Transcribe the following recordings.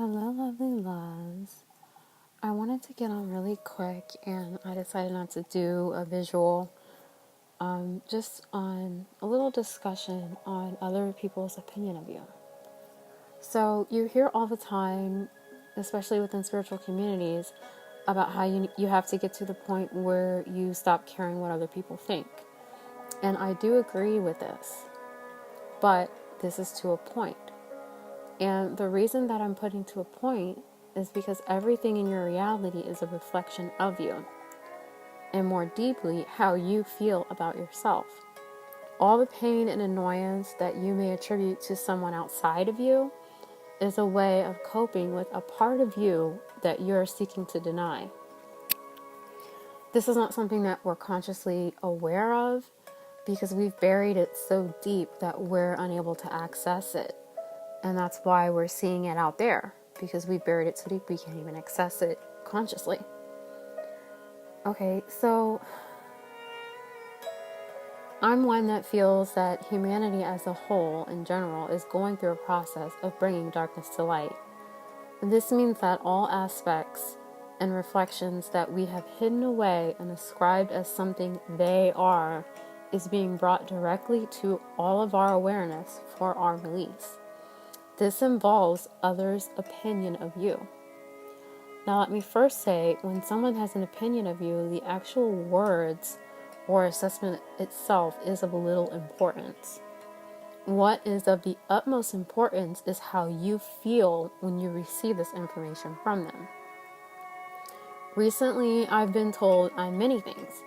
Hello, lovely loves. I wanted to get on really quick and I decided not to do a visual, just on a little discussion on other people's opinion of you. So, you hear all the time, especially within spiritual communities, about how you have to get to the point where you stop caring what other people think. And I do agree with this, but this is to a point. And the reason that I'm putting to a point is because everything in your reality is a reflection of you, and more deeply, how you feel about yourself. All the pain and annoyance that you may attribute to someone outside of you is a way of coping with a part of you that you're seeking to deny. This is not something that we're consciously aware of because we've buried it so deep that we're unable to access it. And that's why we're seeing it out there, because we buried it so deep we can't even access it consciously. Okay, so I'm one that feels that humanity as a whole, in general, is going through a process of bringing darkness to light. This means that all aspects and reflections that we have hidden away and ascribed as something they are is being brought directly to all of our awareness for our release. This involves others' opinion of you. Now, let me first say, when someone has an opinion of you, the actual words or assessment itself is of little importance. What is of the utmost importance is how you feel when you receive this information from them. Recently, I've been told I'm many things.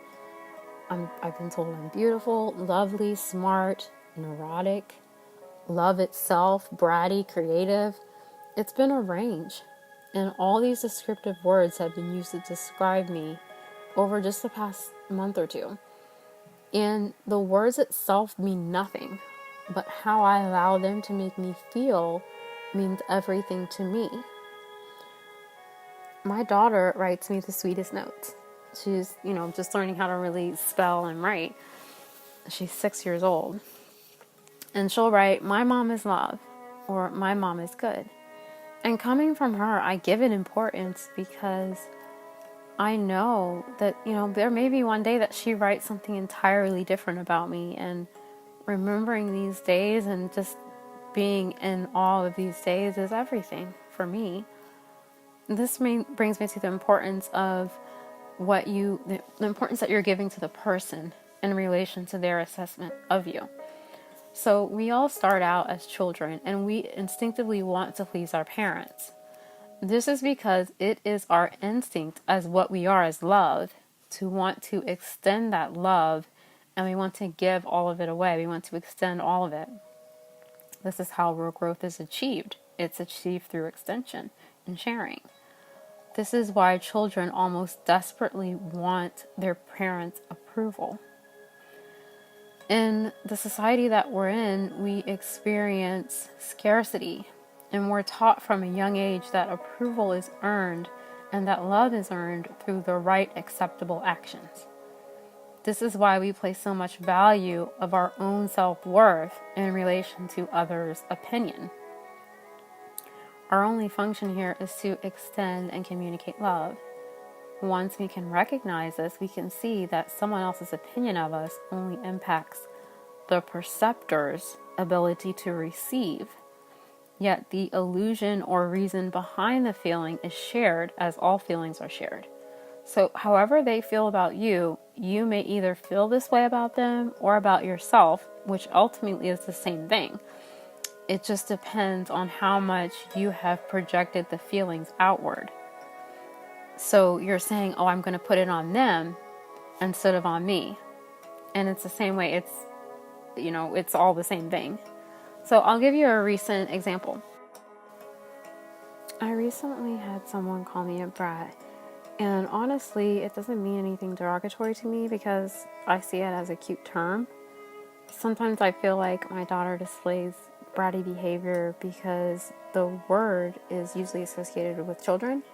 I've been told I'm beautiful, lovely, smart, neurotic, love itself, bratty, creative. It's been a range. And all these descriptive words have been used to describe me over just the past month or two. And the words itself mean nothing, but how I allow them to make me feel means everything to me. My daughter writes me the sweetest notes. She's, just learning how to really spell and write. She's 6 years old. And she'll write, "My mom is love," or "My mom is good." And coming from her, I give it importance because I know that, there may be one day that she writes something entirely different about me. And remembering these days and just being in awe of these days is everything for me. This brings me to the importance of the importance that you're giving to the person in relation to their assessment of you. So we all start out as children and we instinctively want to please our parents. This is because it is our instinct as what we are as love to want to extend that love, and we want to give all of it away. We want to extend all of it. This is how real growth is achieved. It's achieved through extension and sharing. This is why children almost desperately want their parents' approval. In the society that we're in, we experience scarcity, and we're taught from a young age that approval is earned and that love is earned through the right acceptable actions. This is why we place so much value of our own self-worth in relation to others' opinion. Our only function here is to extend and communicate love. Once we can recognize this, we can see that someone else's opinion of us only impacts the perceptor's ability to receive. Yet the illusion or reason behind the feeling is shared, as all feelings are shared. So however they feel about you, you may either feel this way about them or about yourself, which ultimately is the same thing. It just depends on how much you have projected the feelings outward. So you're saying, "Oh, I'm going to put it on them instead of on me." And it's the same way. It's all the same thing. So I'll give you a recent example. I recently had someone call me a brat. And honestly, it doesn't mean anything derogatory to me because I see it as a cute term. Sometimes I feel like my daughter displays bratty behavior because the word is usually associated with children.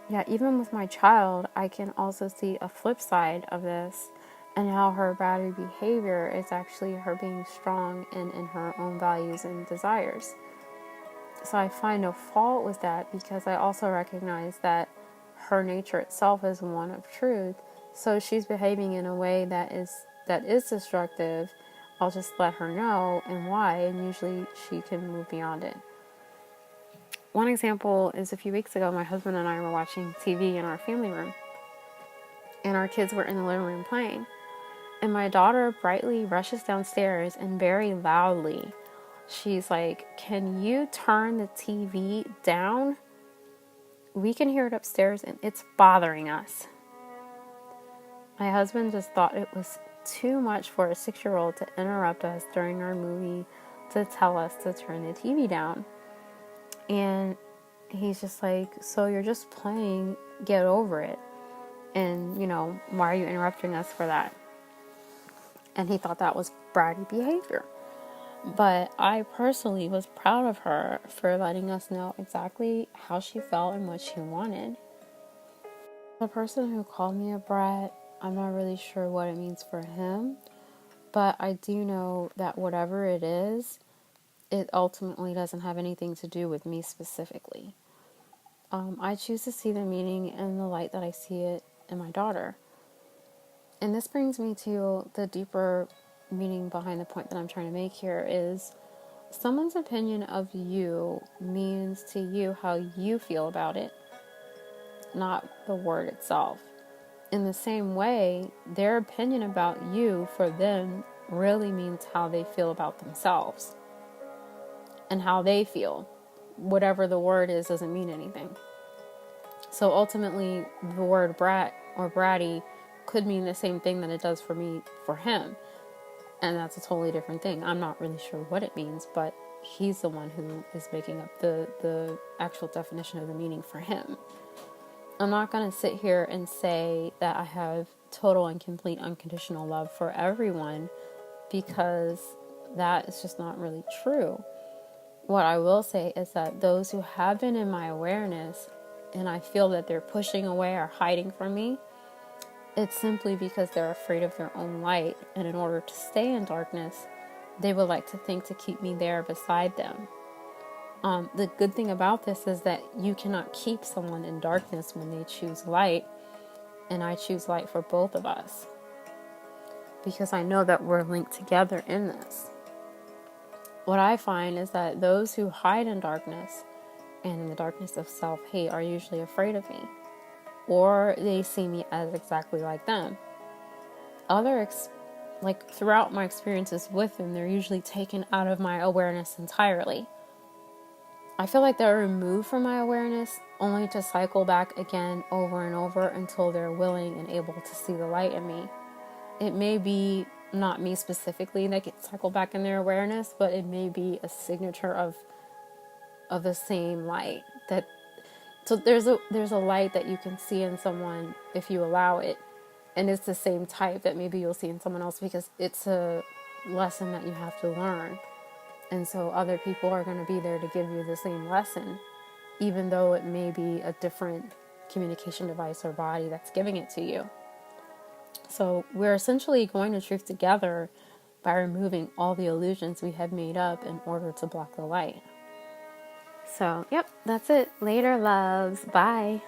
Yeah, even with my child, I can also see a flip side of this and how her bratty behavior is actually her being strong and in her own values and desires. So I find no fault with that, because I also recognize that her nature itself is one of truth. So she's behaving in a way that is destructive. I'll just let her know and why, and usually she can move beyond it. One example is a few weeks ago, my husband and I were watching TV in our family room, and our kids were in the living room playing. And my daughter brightly rushes downstairs and very loudly, she's like, "Can you turn the TV down? We can hear it upstairs and it's bothering us." My husband just thought it was too much for a 6-year-old to interrupt us during our movie to tell us to turn the TV down. And he's just like, "So you're just playing, get over it. And, why are you interrupting us for that?" And he thought that was bratty behavior. But I personally was proud of her for letting us know exactly how she felt and what she wanted. The person who called me a brat, I'm not really sure what it means for him, but I do know that whatever it is, it ultimately doesn't have anything to do with me specifically. I choose to see the meaning in the light that I see it in my daughter. And this brings me to the deeper meaning behind the point that I'm trying to make here is someone's opinion of you means to you how you feel about it, not the word itself. In the same way, their opinion about you for them really means how they feel about themselves and how they feel. Whatever the word is doesn't mean anything. So ultimately, the word brat or bratty could mean the same thing that it does for me for him. And that's a totally different thing. I'm not really sure what it means, but he's the one who is making up the actual definition of the meaning for him. I'm not going to sit here and say that I have total and complete unconditional love for everyone, because that is just not really true. What I will say is that those who have been in my awareness and I feel that they're pushing away or hiding from me, it's simply because they're afraid of their own light, and in order to stay in darkness, they would like to think to keep me there beside them. The good thing about this is that you cannot keep someone in darkness when they choose light, and I choose light for both of us, because I know that we're linked together in this. What I find is that those who hide in darkness and in the darkness of self-hate are usually afraid of me, or they see me as exactly like them. Throughout my experiences with them, they're usually taken out of my awareness entirely. I feel like they're removed from my awareness only to cycle back again over and over until they're willing and able to see the light in me. It may be not me specifically that gets cycled back in their awareness, but it may be a signature of the same light. So there's a light that you can see in someone if you allow it, and it's the same type that maybe you'll see in someone else because it's a lesson that you have to learn. And so other people are going to be there to give you the same lesson, even though it may be a different communication device or body that's giving it to you. So we're essentially going to truth together by removing all the illusions we have made up in order to block the light. So, yep, that's it. Later, loves. Bye.